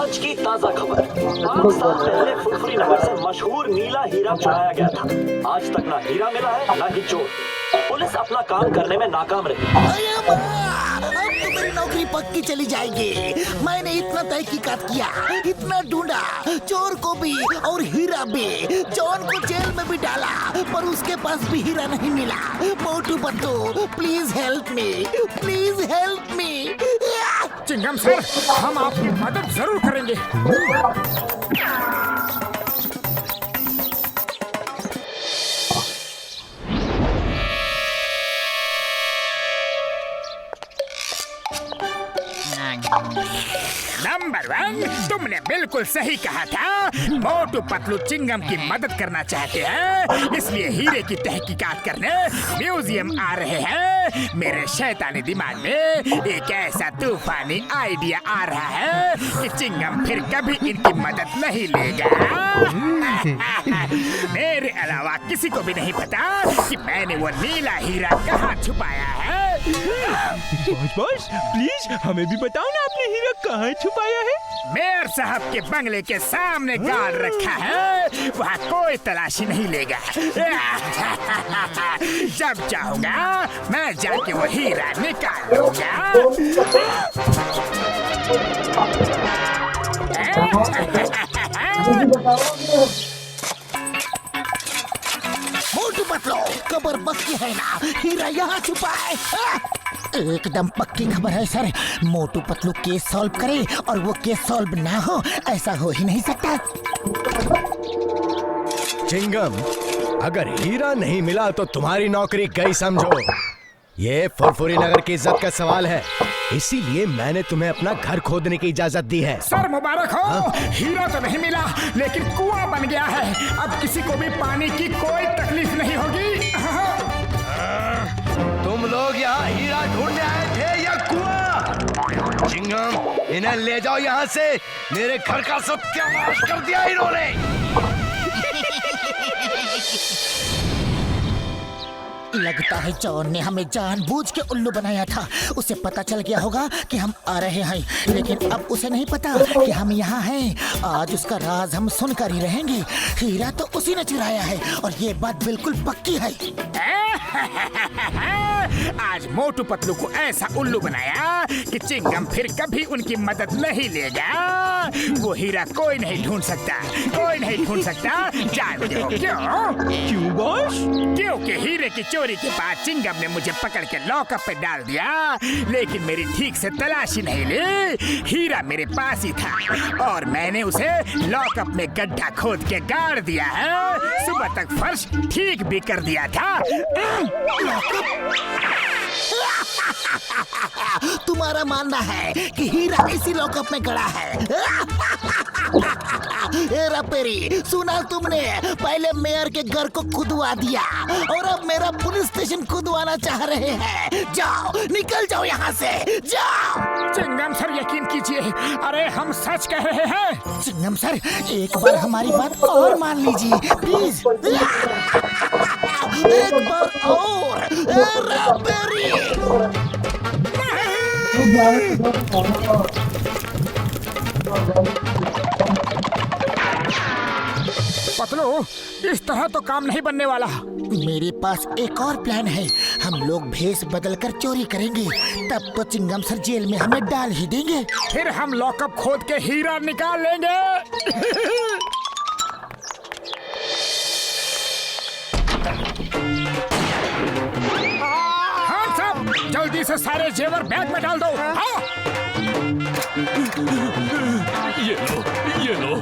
आज की ताजा खबर। 5 साल पहले फुरफुरी नगर से मशहूर नीला हीरा चुराया गया था। आज तक ना हीरा मिला है ना ही चोर। पुलिस अपना काम करने में नाकाम रही। अरे माँ, अब तो मेरी नौकरी पक्की चली जाएगी। मैंने इतना तहकीकात किया, इतना ढूंढा, चोर को भी और हीरा भी। जॉन को जेल में भी डाला, पर उसके पास भी हीरा नहीं मिला। Motu Patlu, please help me, please help me. Chingam sir, हम आपकी मदद जरूर करेंगे। नंबर 1, तुमने बिल्कुल सही कहा था। मोटू पतलू चिंगम की मदद करना चाहते हैं, इसलिए हीरे की तहकीकात करने म्यूजियम आ रहे हैं। मेरे शैतानी दिमाग में एक ऐसा तूफानी आइडिया आ रहा है कि चिंगम फिर कभी इनकी मदद नहीं लेगा। मेरे अलावा किसी को भी नहीं पता कि मैंने वो नीला हीरा कहाँ छुपाया है। बॉस प्लीज हमें भी बताओ ना, आपने हीरा कहाँ छुपाया है? मेयर साहब के बंगले के सामने गाड़ रखा है, वहाँ कोई तलाशी नहीं लेगा। जब चाहूंगा मैं जाके वो हीरा निकाल लूंगा। मोटू पतलू, खबर पक्की है ना? हीरा यहाँ छुपा है। एकदम पक्की खबर है sir. Motu Patlu case solve करे और वो केस सॉल्व ना हो, ऐसा हो ही नहीं सकता। चिंगम, अगर हीरा नहीं मिला तो तुम्हारी नौकरी गई समझो। ये फुरफुरी नगर की इज्जत का सवाल है, इसीलिए मैंने तुम्हें अपना घर खोदने की इजाजत दी है। सर मुबारक हो। हीरा तो नहीं मिला, लेकिन कुआं बन गया है। अब किसी को भी पानी की कोई तकलीफ नहीं होगी। तुम लोग यहाँ हीरा ढूंढने आए थे या कुआं? चिंगम, इन्हें ले जाओ यहाँ से। मेरे घर का सत्यानाश कर दिया इन्होंने। लगता है जॉन ने हमें जानबूझ के उल्लू बनाया था। उसे पता चल गया होगा कि हम आ रहे हैं, लेकिन अब उसे नहीं पता कि हम यहाँ हैं। आज उसका राज हम सुनकर ही रहेंगे। हीरा तो उसी ने चुराया है और ये बात बिल्कुल पक्की है। आज मोटू पतलू को ऐसा उल्लू बनाया कि चिंगम फिर कभी उनकी मदद नहीं लेगा। वो हीरा कोई नहीं ढूंढ सकता, कोई नहीं ढूंढ सकता। जानते हो क्यों बॉस? क्योंकि हीरे की चोरी के बाद चिंगम ने मुझे पकड़ के लॉकअप पे डाल दिया, लेकिन मेरी ठीक से तलाशी नहीं ली। हीरा मेरे पास ही था और मैंने उसे लॉकअप में गड्ढा खोद के गाड़ दिया है। सुबह तक फर्श ठीक भी कर दिया था। तुम्हारा मानना है कि हीरा इसी लॉकअप में गड़ा है? हेरा फेरी, सुना तुमने? पहले मेयर के घर को खुदवा दिया और अब मेरा पुलिस स्टेशन खुदवाना चाह रहे हैं। जाओ, निकल जाओ यहाँ से, जाओ। चिंगम सर, यकीन कीजिए, अरे हम सच कह रहे हैं। चिंगम सर, एक बार हमारी बात और मान लीजिए प्लीज। एक बार और। हेरा फेरी। पतलू, इस तरह तो काम नहीं बनने वाला। मेरे पास एक और प्लान है। हम लोग भेष बदलकर चोरी करेंगे, तब तो चिंगम सर जेल में हमें डाल ही देंगे। फिर हम लॉकअप खोद के हीरा निकाल लेंगे। हाँ सब, जल्दी से सारे जेवर बैग में डाल दो। हाँ। ये लो।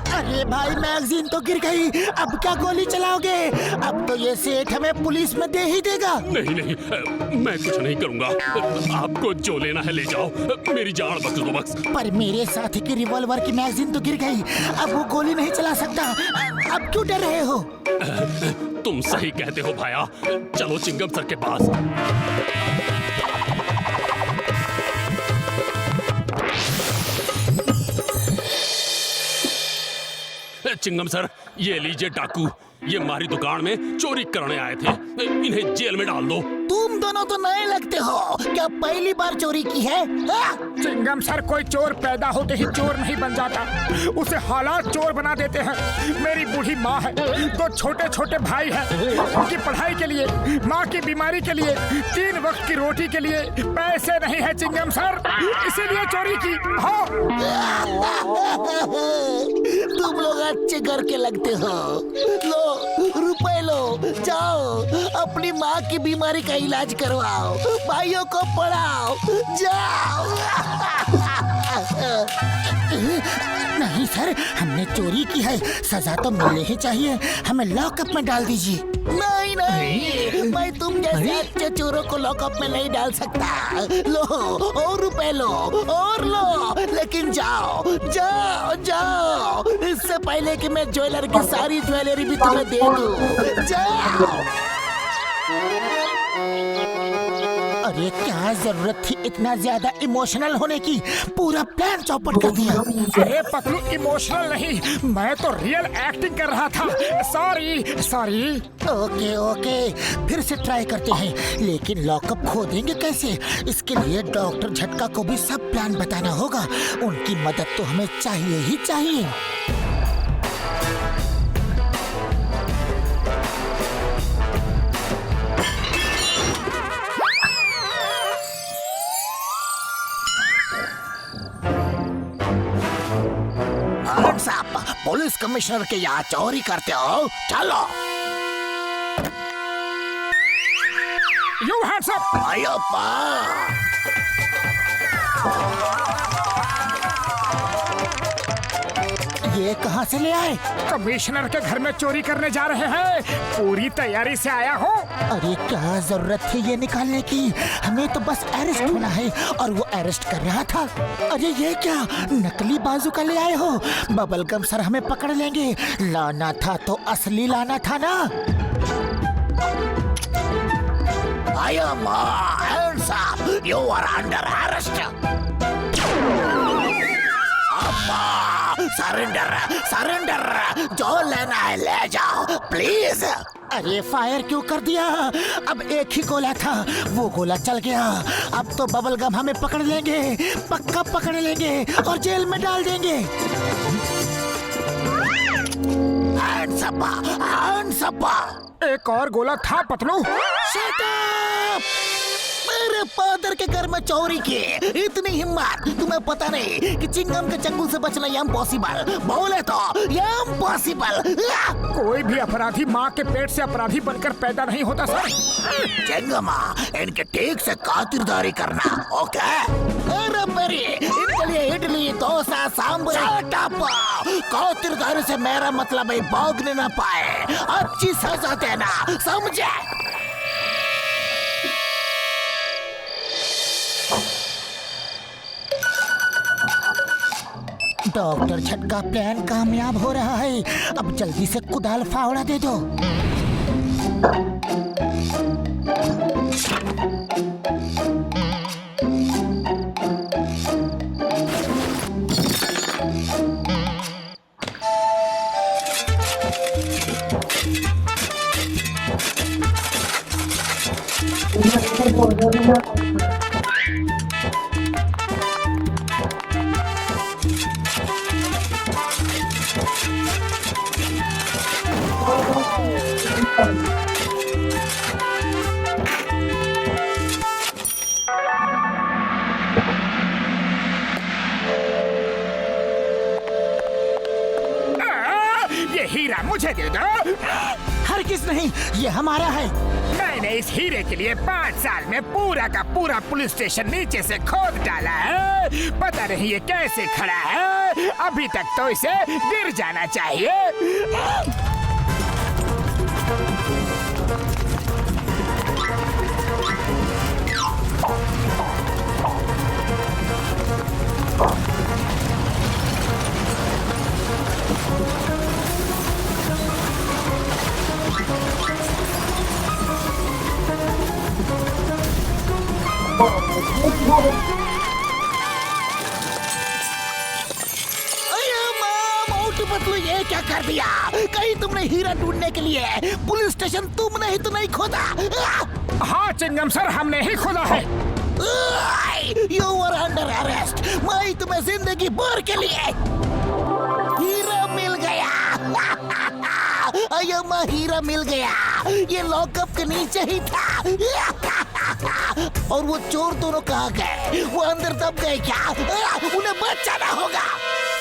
अरे भाई, मैगजीन तो गिर गई। अब क्या गोली चलाओगे? अब तो ये सेठ हमें पुलिस में दे ही देगा। नहीं, मैं कुछ नहीं करूंगा। आपको जो लेना है ले जाओ, मेरी जान बख्श दो बस। पर मेरे साथी की रिवॉल्वर की मैगजीन तो गिर गई, अब वो गोली नहीं चला सकता। अब क्यों डर रहे हो? तुम सही कहते हो भाया। चलो चिंगम सर के पास। चिंगम सर, ये लीजिए डाकू। ये हमारी दुकान में चोरी करने आए थे, इन्हें जेल में डाल दो। तुम दोनों तो नए लगते हो, क्या पहली बार चोरी की है? हाँ? चिंगम सर, कोई चोर पैदा होते ही चोर नहीं बन जाता, उसे हालात चोर बना देते हैं। मेरी बूढ़ी माँ है, 2 छोटे छोटे भाई हैं, उनकी पढ़ाई के लिए, माँ की बीमारी के लिए, 3 वक्त की रोटी के लिए पैसे नहीं है चिंगम सर, इसीलिए चोरी की। हाँ। तुम लोग अच्छे घर के लगते हो। लो रुपए लो, जाओ अपनी माँ की बीमारी का इलाज करवाओ, भाइयों को पढ़ाओ, जाओ। नहीं सर, हमने चोरी की है, सजा तो मिलनी ही चाहिए, हमें लॉकअप में डाल दीजिए। नहीं नहीं, मैं तुम जैसे अच्छे चोरों को लॉकअप में नहीं डाल सकता। लो और रुपए लो और लो, लेकिन जाओ जाओ जाओ, इससे पहले कि मैं ज्वेलर की सारी ज्वेलरी भी तुम्हें दे दूं। जाओ। अरे क्या जरूरत थी इतना ज्यादा इमोशनल होने की, पूरा प्लान चौपट कर दिया। अरे पतलू, इमोशनल नहीं, मैं तो रियल एक्टिंग कर रहा था। Sorry sorry. ओके ओके, फिर से ट्राई करते हैं, लेकिन लॉकअप खोदेंगे कैसे? इसके लिए डॉक्टर झटका को भी सब प्लान बताना होगा, उनकी मदद तो हमें चाहिए ही चाहिए। साहब, पुलिस कमिश्नर के यहाँ चोरी करते हो? चलो। You hands up! अय्यप्पा! ये कहाँ से ले आए? कमिश्नर के घर में चोरी करने जा रहे हैं, पूरी तैयारी से आया हूँ। अरे क्या जरूरत थी ये निकालने की, हमें तो बस अरेस्ट होना है, और वो अरेस्ट कर रहा था। अरे ये क्या नकली बाजू का ले आए हो? बबलगम सर हमें पकड़ लेंगे, लाना था तो असली लाना था ना। I am hands up. You are under arrest. Surrender surrender, जो लेना है ले जाओ प्लीज। अरे फायर क्यों कर दिया? अब एक ही गोला था, वो गोला चल गया। अब तो बबलगम हमें पकड़ लेंगे, पक्का पकड़ लेंगे और जेल में डाल देंगे। Hands up, hands up. एक और गोला था पतलू। Shut up! मेरे फादर के घर में चोरी की, इतनी हिम्मत! तुम्हें पता नहीं कि चिंगम के चंगुल से बचना इम्पॉसिबल, बोले तो इम्पॉसिबल। कोई भी अपराधी माँ के पेट से अपराधी बनकर पैदा नहीं होता सर। चिंगमा, इनके ठीक से खातिरदारी करना, ओके? अरे मेरी, इनके लिए इडली डोसा सांभर। खातिरदारी से मेरा मतलब है भागने ना पाए, अच्छी सजा देना, समझे? डॉक्टर झटका प्लान कामयाब हो रहा है, अब जल्दी से कुदाल फावड़ा दे दो। ये हीरा मुझे दे दो। हरगिज़ नहीं, ये हमारा है। मैंने इस हीरे के लिए 5 साल में पूरा का पूरा पुलिस स्टेशन नीचे से खोद डाला है। पता नहीं ये कैसे खड़ा है, अभी तक तो इसे गिर जाना चाहिए। पतलू, ये क्या कर दिया? कहीं तुमने हीरा ढूंढने के लिए पुलिस स्टेशन तुमने ही तो नहीं खोदा? हाँ चिंगम सर, हमने ही खोला है। You are under arrest. मैं तुम्हें जिंदगी भर के लिए हीरा मिल गया। अय्यम्मा, हीरा मिल गया। ये लॉकअप के नीचे ही था। और वो चोर दोनों कहाँ गए? वो अंदर दब गए क्या? उन्हें बचाना होगा।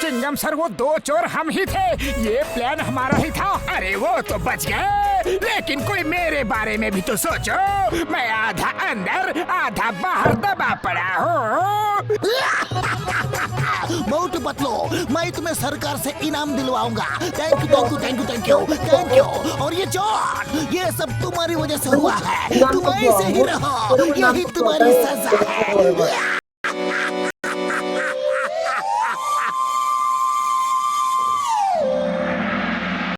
चिंगम सर, वो 2 चोर हम ही थे। ये प्लान हमारा ही था। अरे वो तो बच गए, लेकिन कोई मेरे बारे में भी तो सोचो। मैं आधा अंदर आधा बाहर दबा पड़ा हूँ। मोटू पतलू, मैं तुम्हें सरकार से इनाम दिलवाऊंगा। Thank you thank you thank you thank you thank you. और ये जॉन, ये सब तुम्हारी वजह से हुआ है। तुम ऐसे ही रहो, यही तुम्हारी सजा है।